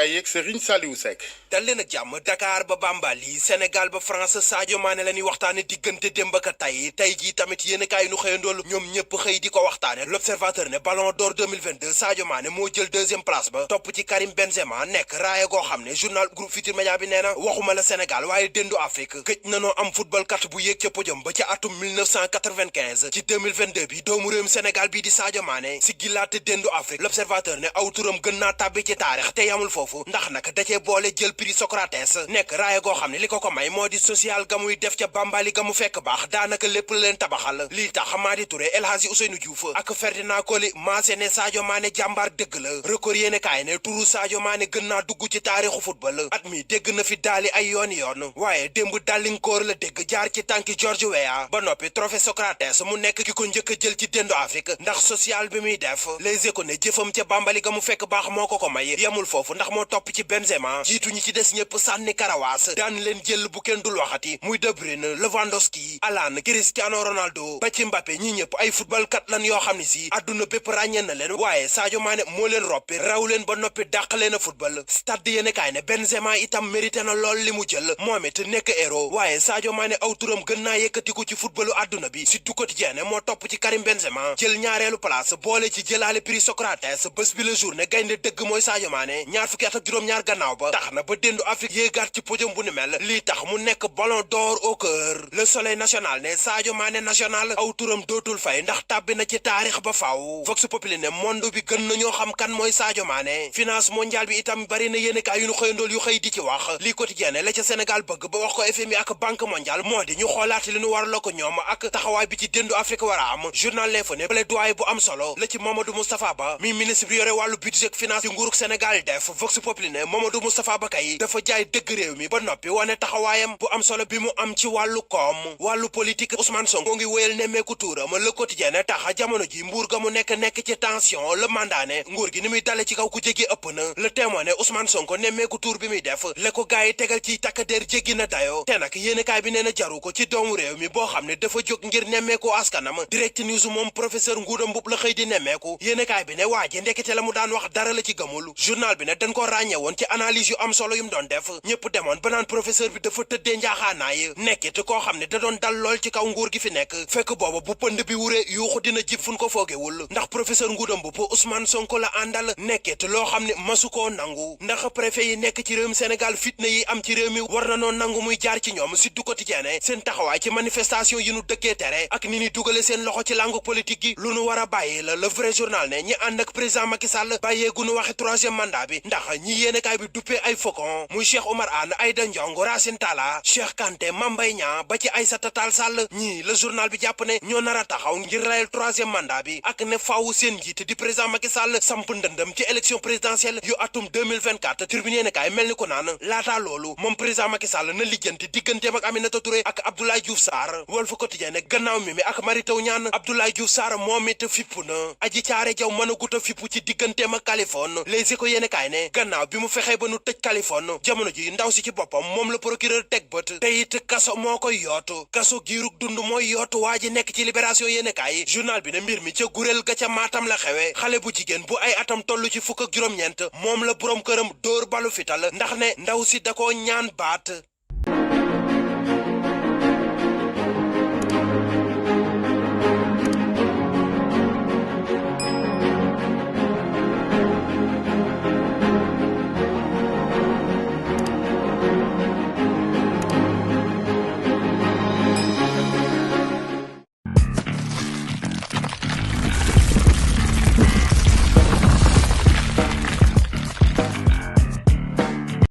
kaay yeeg Serigne Saliou Seck. dal leen ak jàmm Dakar ba Bambali Sénégal ba France Sadio Mané la ñuy waxtaane diggante démb ak tey jii tamit yéen kaay nu xëyandool ñoom ñëpp xëy di ko waxtaane l'observateur ne ballon d'or 2022 Sadio Mané moo jël deuxième place ba topp ci Karim Benzema nekk raaya goo xam ne journal groupe Futurs Médias bi nee na waxuma la Sénégal waaye déndu Afrique gëj nanoo am football kat bu yéeg ca podium ba ca atum 1995 ci 2022 bi doomu réewum Sénégal bii di Sadio Mané si gillaate déndu Afrique l'observateur ne aw turam gën naa tàbbi ci taarix te yamul foofu ndax nag da cee boole jël prix Socrates nekk raaya goo xam ne li ko may moo di social ga muy def ca Bambali ga mu fekk baax daanaka lépp la leen tabaxal lii tax Madi Touré El Hadji Ousseynou Diouf ak Ferdinand Coly maase ne Sadio Mané jàmbaar dëgg la record yéene kaay ne turu Sadio Mané gën naa dugg ci taarixu football at mi dégg na fi daali ay yoon waaye démb dàllinkoor la dégg jaar ci tànki George Weah ba noppi trophée Socrates mu nekk ki ko njëkk a jël ci déndu Afrique ndax social bi muy def Les Échos ne jëfam ca Bambali ga mu fekk baax moo ko may yemul foofu ndax moo topp ci Benzema jiitu ñi ci des ñëpp sànni karawaas daan leen jël bu kenn dul waxati muy De Bruyne Lewandowski Haaland Cristiano Ronaldo ba ci Mbappé ñi ñëpp ay football kat lan yoo xam ne si àdduna bépp ràññee na leen waaye Sadio Mané moo leen roppi raw leen ba noppi dàq leen a football stade yéene kaay ne Benzema itam mérité na lool li mu jël moom it nekk héros waaye Sadio Mané aw turam gën naa yëkkatiku ci footballu àdduna bi si du quotidien moo topp ci Karim Benzema jël ñaareelu place boole ci jëlaale prix Socrates bés bi la journée gaynde dëgg mooy Sadio Mané ñaar fukki at ak juróom-ñaar gannaaw ba tax na ba déndu Afrique yéegaat ci podium bu ni mel lii tax mu nekk ballon d'or au cœur le soleil national ne Sadio Mané national aw turam dootul fay ndax tàbbi na ci taarix ba faaw Vox Populi ne monde bi gën na ñoo xam kan mooy Sadio Mané finance mondiale bi itam bari na yéenekaay yu ñu xëyandool yu xëy di ci wax lii quotidien la ca Sénégal bëgg ba wax ko FMI ak banque mondiale moo di ñu xoolaat li ñu war la ko ñoom ak taxawaay bi ci déndu Afrique war a am journal L'Info ne plaidoyer bu am solo la ci Mamadou Moustapha Ba mi ministre bi yore wàllu budget ak finance ci nguurug Sénégal def Vox Populi ne Mamadou Moustapha Ba kay dafa jaay dëgg réew mi ba noppi wane taxawaayam bu am solo bi mu am ci wàllu koom wàllu politique Ousmane Sonko ngi wéyal nemmeeku tuuram Le Quotidien ne tax jamono ji mbuur ga mu nekk ci tension le mandat ne nguur gi ni muy dale ci kaw ku jéggi ëpp na Le Témoin ne Ousmane Sonko nemmeeku tuur bi muy def le ko gaay yi tegal ci takk der jéggi na dayo te nag yéenekaay bi nee na jaru ko ci doomu réew mi boo xam ne dafa jóg ngir nemmeeku askanam Direct News moom professeur Ngouda Mboup la xëy di nemmeeku yéenekaay bi ne waa ji ndekete la mu daan wax dara la ci gëmul journal bi ne dañ ko ràññe woon ci analyse yu am solo yu mu doon def ñëpp demoon ba naan professeur bi dafa tëddee njaaxaanaay nekkit koo xam ne da doon dal lool ci kaw nguur gi fi nekk fekk booba bu pënd bi wuree yuuxu dina jib fun ko foogewul ndax professeur Ngouda Mboup Ousmane Sonko la àndal nekkit loo xam ne masu koo nangu ndax préfet yi nekk ci réewum Sénégal fitna yi am ci réew mi war na noo nangu muy jaar ci ñoom Sud du Quotidien seen taxawaay ci manifestation yi nu dëkkee tere ak ni ni dugale seen loxo ci langue politique gi lu nu war a bàyyi la Le Vrai Journal ne ñi ànd ak président Macky Sall bàyyeegu nu waxe troisième mandat bi ndax ñi yéenekaay bi duppee ay faucon muy Cheikh Oumar Anne Aïda Ndiong Racine Talla Cheikh Kanté Mame Mbaye Niang ba ci Aïssata Tall Sall ñii le journal bi jàpp ne ñoo nar a taxaw ngir rayal troisième mandat bi ak ne faaw seen njiit di président Macky Sall samp ndëndëm ci élection présidentielle yu atum 2024 Tribune yéenekaay mel ni ko naan laataa loolu moom président Macky Sall na lijjanti digganteem ak Aminata Touré ak Abdoulaye Diouf Sarr Walf Quotidien ne gannaaw mi ak Mary Teuw Niane Abdoulaye Diouf Sarr moom it fippu na Adji Thiaré Diaw mën a gut a fippu ci digganteem ak Kaliphone Les Échos yéenekaay ne gannaaw bi mu fexee ba nu tëj Kaliphone jamono ji ndaw si ci boppam moom la procureur teg bët te it kaso moo koy yootu kaso giirug dund mooy yootu waa ji nekk ci Libération yéenekaay journal bi ne mbir mi ca guréel ga ca Matam la xewe xale bu jigéen bu ay atam toll ci fukk ak juróom-ñeent moom la boroom këram dóor balu fital ndax ne ndaw si da koo ñaan baat